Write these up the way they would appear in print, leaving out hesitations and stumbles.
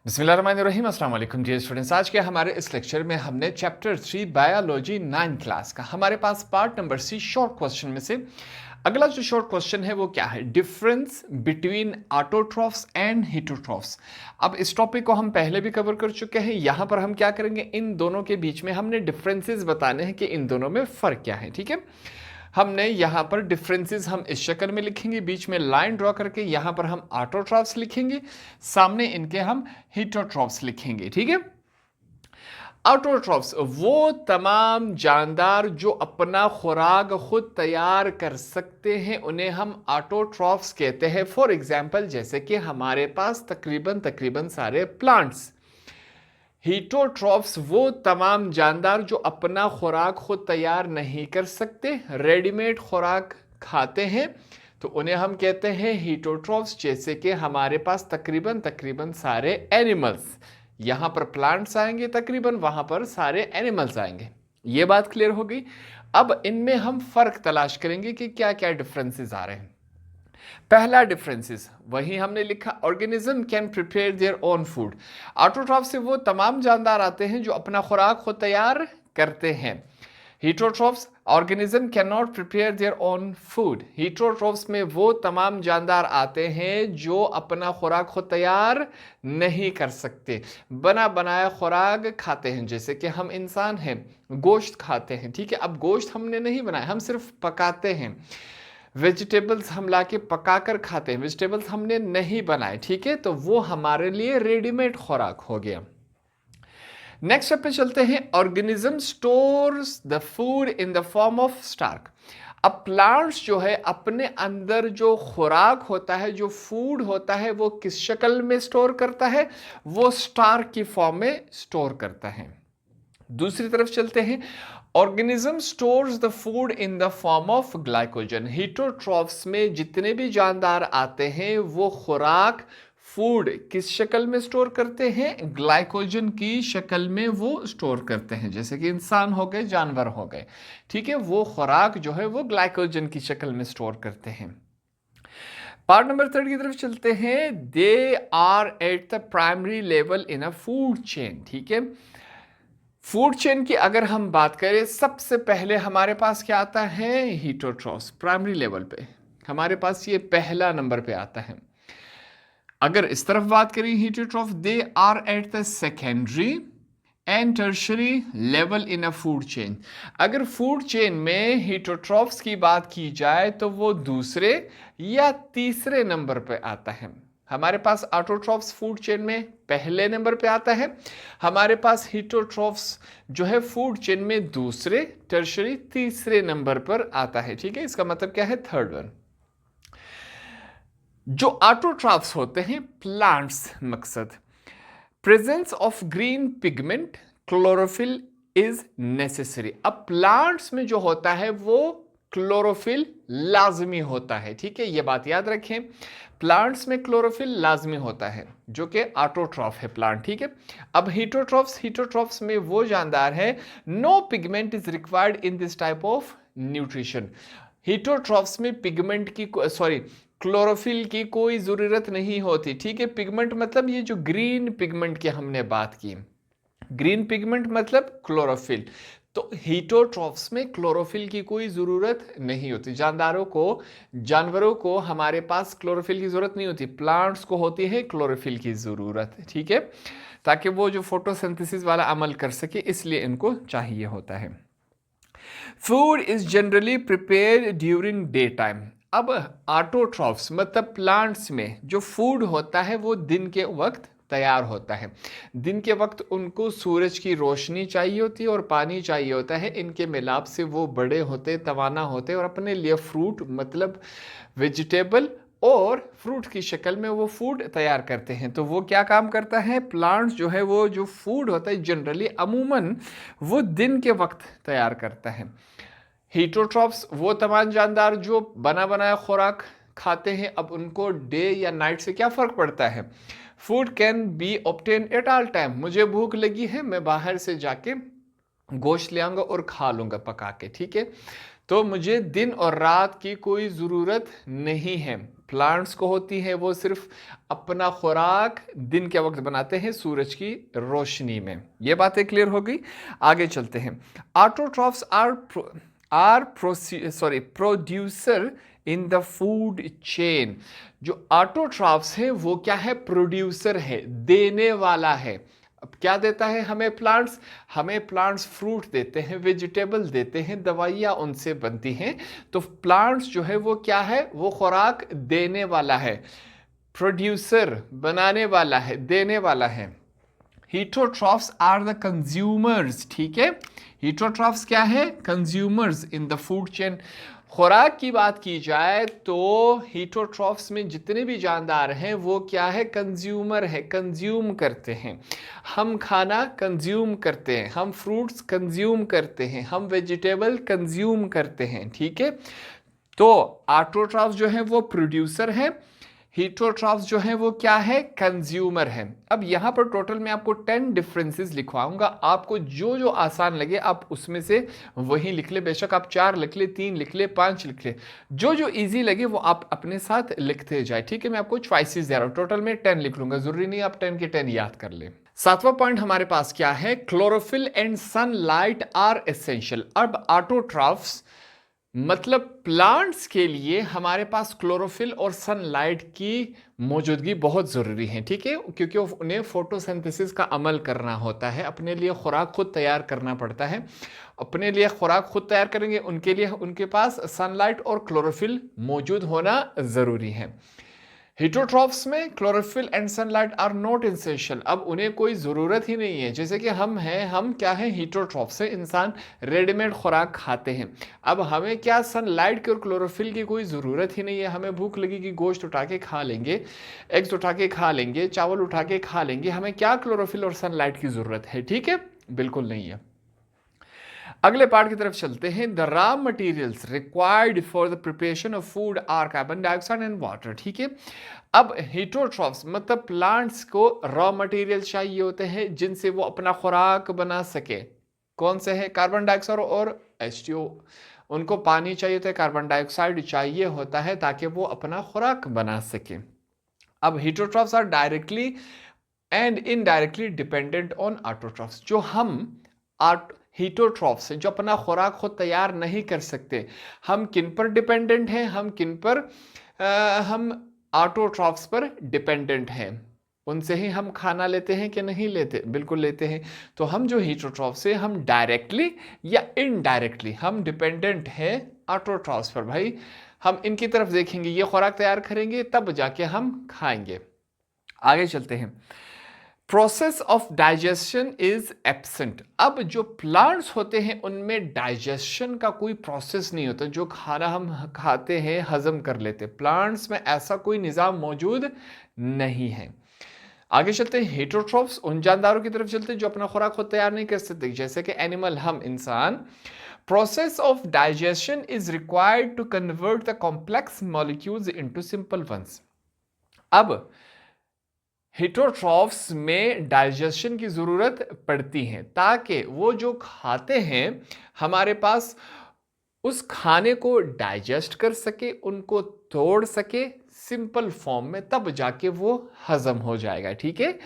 बिस्मिल्लाहिर्रहमानिर्रहीम, अस्सलाम वालेकुम डियर स्टूडेंट्स। आज के हमारे इस लेक्चर में हमने चैप्टर 3 बायोलॉजी 9 क्लास का हमारे पास part number C short question में से अगला जो शॉर्ट क्वेश्चन है वो क्या है, difference between autotrophs and heterotrophs. अब इस टॉपिक को हम पहले भी कवर कर चुके हैं। यहाँ पर हम क्या करेंगे, इन दोनों के बीच में हमने डिफरेंसेस बताने हैं कि इन दोनों में फ़र्क क्या है। ठीक है, हमने यहाँ पर डिफरेंसेस हम इस शक्ल में लिखेंगे, बीच में लाइन ड्रॉ करके यहाँ पर हम ऑटोट्रॉफ्स लिखेंगे, सामने इनके हम हेटरोट्रॉफ्स लिखेंगे। ठीक है, ऑटोट्रॉफ्स वो तमाम जानदार जो अपना खुराक खुद तैयार कर सकते हैं उन्हें हम ऑटोट्रॉफ्स कहते हैं। फॉर एग्जाम्पल, जैसे कि हमारे पास तकरीबन सारे प्लांट्स। हीटोट्रॉफ्स वो तमाम जानदार जो अपना खुराक खुद तैयार नहीं कर सकते, रेडीमेड खुराक खाते हैं, तो उन्हें हम कहते हैं हीटोट्रॉफ्स। जैसे कि हमारे पास तकरीबन सारे एनिमल्स, यहाँ पर प्लांट्स आएंगे तकरीबन, वहाँ पर सारे एनिमल्स आएंगे। ये बात क्लियर हो गई। अब इनमें हम फ़र्क तलाश करेंगे कि क्या क्या डिफरेंसेस आ रहे हैं। पहला डिफरेंसेस वही हमने लिखा, organism can prepare their own food. Autotroph से वो तमाम जानदार आते हैं जो अपना खुराक खुद तैयार करते हैं। Heterotrophs, organism can not prepare their own food. Heterotrophs में वो तमाम जानदार आते हैं जो अपना खुराक खुद तैयार नहीं कर सकते, बना बनाया खुराक खाते हैं। जैसे कि हम इंसान हैं, गोश्त खाते हैं। ठीक है, अब गोश्त हमने नहीं बनाया, हम सिर्फ पकाते हैं। वेजिटेबल्स हम लाके पकाकर खाते हैं, वेजिटेबल्स हमने नहीं बनाए। ठीक है, तो वो हमारे लिए रेडीमेड खुराक हो गया। नेक्स्ट स्टेप पे चलते हैं, organism stores the food in the form of starch. अब प्लांट्स जो है अपने अंदर जो खुराक होता है, जो फूड होता है, वो किस शक्ल में स्टोर करता है, वो स्टार्क की फॉर्म में स्टोर करता है। दूसरी तरफ चलते हैं, organism stores the food in the form of glycogen. Heterotrophs में जितने भी जानदार आते हैं वो खुराक फूड किस शक्ल में स्टोर करते हैं, ग्लाइकोजन की शक्ल में वो स्टोर करते हैं। जैसे कि इंसान हो गए, जानवर हो गए। ठीक है, वो खुराक जो है वो ग्लाइकोजन की शक्ल में स्टोर करते हैं। पार्ट नंबर 3 की तरफ चलते हैं, they are at the primary level in a food chain. ठीक है, फूड चेन की अगर हम बात करें, सबसे पहले हमारे पास क्या आता है, हीटरोट्रॉफ्स। प्राइमरी लेवल पे हमारे पास ये पहला नंबर पे आता है। अगर इस तरफ बात करें heterotroph, they are at the secondary and tertiary level in a food chain. अगर फूड चेन में हीटरोट्रॉफ्स की बात की जाए तो वो दूसरे या तीसरे नंबर पे आता है। हमारे पास ऑटोट्रॉफ्स फूड चेन में पहले नंबर पे आता है, हमारे पास हीटरोट्रॉफ्स जो है फूड चेन में दूसरे, टर्शरी तीसरे नंबर पर आता है। ठीक है, इसका मतलब क्या है, थर्ड वन। जो ऑटोट्रॉफ्स होते हैं प्लांट्स, मकसद presence of green pigment chlorophyll is necessary. अब प्लांट्स में जो होता है वो क्लोरोफिल लाजमी होता है। ठीक है, ये बात याद रखें, प्लांट्स में क्लोरोफिल लाजमी होता है, जो कि ऑटोट्रॉफ है प्लांट। ठीक है, अब हीटरोट्रॉफ्स में वो जानदार है, no pigment is required in this type of nutrition. Heterotrophs में पिगमेंट की क्लोरोफिल की कोई ज़रूरत नहीं होती। ठीक है, पिगमेंट मतलब ये जो ग्रीन पिगमेंट की हमने बात की, ग्रीन पिगमेंट मतलब क्लोरोफिल। तो हीटरोट्रॉफ्स में क्लोरोफिल की कोई ज़रूरत नहीं होती। जानवरों को हमारे पास क्लोरोफिल की ज़रूरत नहीं होती, प्लांट्स को होती है क्लोरोफिल की ज़रूरत। ठीक है, ताकि वो जो फोटोसिंथेसिस वाला अमल कर सके, इसलिए इनको चाहिए होता है। Food is generally prepared during day time. अब ऑटोट्रॉफ्स मतलब प्लांट्स में जो फूड होता है वो दिन के वक्त तैयार होता है। दिन के वक्त उनको सूरज की रोशनी चाहिए होती है और पानी चाहिए होता है। इनके मिलाप से वो बड़े होते, तवाना होते और अपने लिए फ्रूट मतलब वेजिटेबल और फ्रूट की शक्ल में वो फूड तैयार करते हैं। तो वो क्या काम करता है, प्लांट्स जो है वो जो फूड होता है जनरली अमूमन वो दिन के वक्त तैयार करता है। हीटरोट्रॉफ्स वो तमाम जानदार जो बना बनाया खुराक खाते हैं। अब उनको डे या नाइट से क्या फ़र्क पड़ता है, food can be obtain at all time. मुझे भूख लगी है, मैं बाहर से जाके गोश्त ले आऊँगा और खा लूँगा पका के। ठीक है, तो मुझे दिन और रात की कोई ज़रूरत नहीं है। प्लांट्स को होती है, वो सिर्फ अपना खुराक दिन के वक्त बनाते हैं सूरज की रोशनी में। ये बातें क्लियर हो गई। आगे चलते हैं। Autotrophs are producer in the food chain. जो ऑटोट्रॉफ्स है वो क्या है? प्रोड्यूसर है, देने वाला है। अब क्या देता है हमें प्लांट्स? हमें प्लांट्स फ्रूट देते हैं, वेजिटेबल देते हैं, दवाइयाँ उनसे बनती हैं। तो प्लांट्स जो है वो क्या है? वो खुराक देने वाला है। प्रोड्यूसर बनाने वाला है, देने वाला है। Heterotrophs are the consumers. ठीक है, हेटरोट्रॉफ्स क्या है? Consumers in the food chain. खुराक की बात की जाए तो हेटरोट्रॉफ्स में जितने भी जानदार हैं वो क्या है? कंज्यूमर है, कंज्यूम करते हैं। हम खाना कंज्यूम करते हैं, हम फ्रूट्स कंज्यूम करते हैं, हम वेजिटेबल कंज्यूम करते हैं। ठीक है, तो ऑटोट्रॉफ्स जो है वो प्रोड्यूसर है, हेटरोट्रॉफ्स जो है वो क्या है? कंज्यूमर है। अब यहाँ पर टोटल मैं आपको 10 डिफरेंसेस लिखवाऊंगा। आपको जो जो आसान लगे आप उसमें से वही लिख ले। बेशक आप 4 लिख ले, 3 लिख ले, 5 लिख ले, जो जो इजी लगे वो आप अपने साथ लिखते जाए। ठीक है, मैं आपको चॉइसेस दे रहा हूँ। टोटल में 10 लिख लूंगा, जरूरी नहीं आप 10 के 10 याद कर ले। 7वां पॉइंट हमारे पास क्या है? Chlorophyll and sunlight are essential. अब ऑटोट्रॉफ्स मतलब प्लांट्स के लिए हमारे पास क्लोरोफिल और सनलाइट की मौजूदगी बहुत ज़रूरी है। ठीक है, क्योंकि उन्हें फोटोसिंथेसिस का अमल करना होता है, अपने लिए खुराक खुद तैयार करना पड़ता है। अपने लिए खुराक खुद तैयार करेंगे, उनके लिए उनके पास सनलाइट और क्लोरोफिल मौजूद होना ज़रूरी है। हेटरोट्रॉफ्स में chlorophyll and sunlight are not essential. अब उन्हें कोई ज़रूरत ही नहीं है। जैसे कि हम हैं, हम क्या है? हेटरोट्रॉफ्स से इंसान रेडीमेड खुराक खाते हैं। अब हमें क्या सनलाइट की और क्लोरोफिल की कोई ज़रूरत ही नहीं है। हमें भूख लगी कि गोश्त उठा के खा लेंगे, एग्स उठा के खा लेंगे, चावल उठा के खा लेंगे। हमें क्या क्लोरोफिल और सनलाइट की ज़रूरत है? ठीक है, बिल्कुल नहीं है। अगले पार्ट की तरफ चलते हैं। The raw materials required for the preparation of food are carbon dioxide and water. ठीक है, अब हेटरोट्रॉफ्स मतलब प्लांट्स को रॉ मटेरियल चाहिए होते हैं जिनसे वो अपना खुराक बना सके। कौन से है? कार्बन डाइऑक्साइड और H2O। उनको पानी चाहिए होता है, कार्बन डाइऑक्साइड चाहिए होता है ताकि वो अपना खुराक बना सके। अब heterotrophs are directly and indirectly dependent on autotrophs. जो हम हेटरोट्रॉफ्स जो अपना खुराक खुद तैयार नहीं कर सकते, हम किन पर डिपेंडेंट हैं? हम किन पर हम ऑटोट्रॉफ्स पर डिपेंडेंट हैं। उनसे ही हम खाना लेते हैं कि नहीं लेते? बिल्कुल लेते हैं। तो हम जो हेटरोट्रॉफ्स हैं, हम डायरेक्टली या इनडायरेक्टली हम डिपेंडेंट हैं ऑटोट्रॉफ्स पर। भाई हम इनकी तरफ देखेंगे, ये खुराक तैयार करेंगे तब जाके हम खाएंगे। आगे चलते हैं। Process of digestion is absent. अब जो प्लांट्स होते हैं उनमें डाइजेशन का कोई प्रोसेस नहीं होता। जो खाना हम खाते हैं हजम कर लेते, प्लांट्स में ऐसा कोई निज़ाम मौजूद नहीं है। आगे चलते हैं। हेटरोट्रॉफ्स उन जानदारों की तरफ चलते हैं जो अपना खुराक खुद तैयार नहीं कर सकते, जैसे कि एनिमल, हम इंसान। Process of digestion is required to convert the complex molecules into simple ones. अब हेटरोट्रॉफ्स में डाइजेशन की ज़रूरत पड़ती है ताकि वो जो खाते हैं हमारे पास उस खाने को डाइजेस्ट कर सके, उनको तोड़ सके सिंपल फॉर्म में, तब जाके वो हजम हो जाएगा। ठीक है,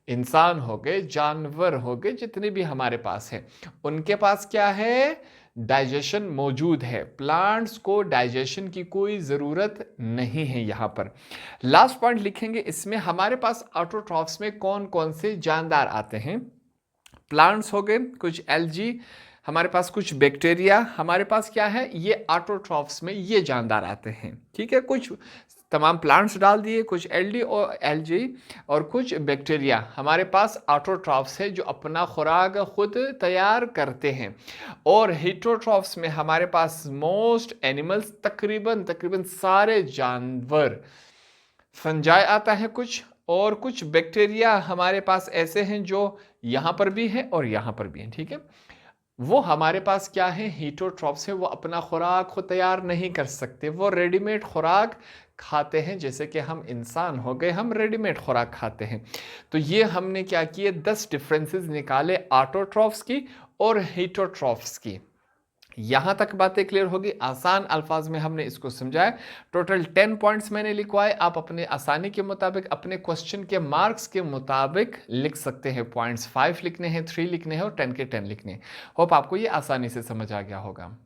इंसान हो गए, जानवर हो गए, जितने भी हमारे पास हैं उनके पास क्या है? डाइजेशन मौजूद है। प्लांट्स को डाइजेशन की कोई ज़रूरत नहीं है। यहाँ पर लास्ट पॉइंट लिखेंगे, इसमें हमारे पास ऑटोट्रॉफ्स में कौन कौन से जानदार आते हैं। प्लांट्स हो गए, कुछ एल्गी, हमारे पास कुछ बैक्टीरिया, हमारे पास क्या है? ये ऑटोट्रॉफ्स में ये जानदार आते हैं। ठीक है, कुछ तमाम प्लांट्स डाल दिए, कुछ एल्गी और कुछ बैक्टीरिया हमारे पास ऑटोट्रॉफ्स है जो अपना खुराक खुद तैयार करते हैं। और हेटरोट्रॉफ्स में हमारे पास मोस्ट एनिमल्स, तकरीबन सारे जानवर, फंजाई आता है कुछ, और कुछ बैक्टीरिया हमारे पास ऐसे हैं जो यहाँ पर भी हैं और यहाँ पर भी हैं। ठीक है, वो हमारे पास क्या है? हेटरोट्रॉफ्स है। वो अपना खुराक खुद तैयार नहीं कर सकते, वो रेडीमेड खुराक खाते हैं। जैसे कि हम इंसान हो गए, हम रेडीमेड खुराक खाते हैं। तो ये हमने क्या किए? 10 डिफरेंसेस निकाले ऑटोट्रॉफ्स की और हेटरोट्रॉफ्स की। यहाँ तक बातें क्लियर होगी, आसान अल्फाज में हमने इसको समझाया। टोटल 10 पॉइंट्स मैंने लिखवाए, आप अपने आसानी के मुताबिक अपने क्वेश्चन के मार्क्स के मुताबिक लिख सकते हैं। पॉइंट्स 5 लिखने हैं, 3 लिखने हैं और 10 के 10 लिखने हैं। होप आपको ये आसानी से समझ आ गया होगा।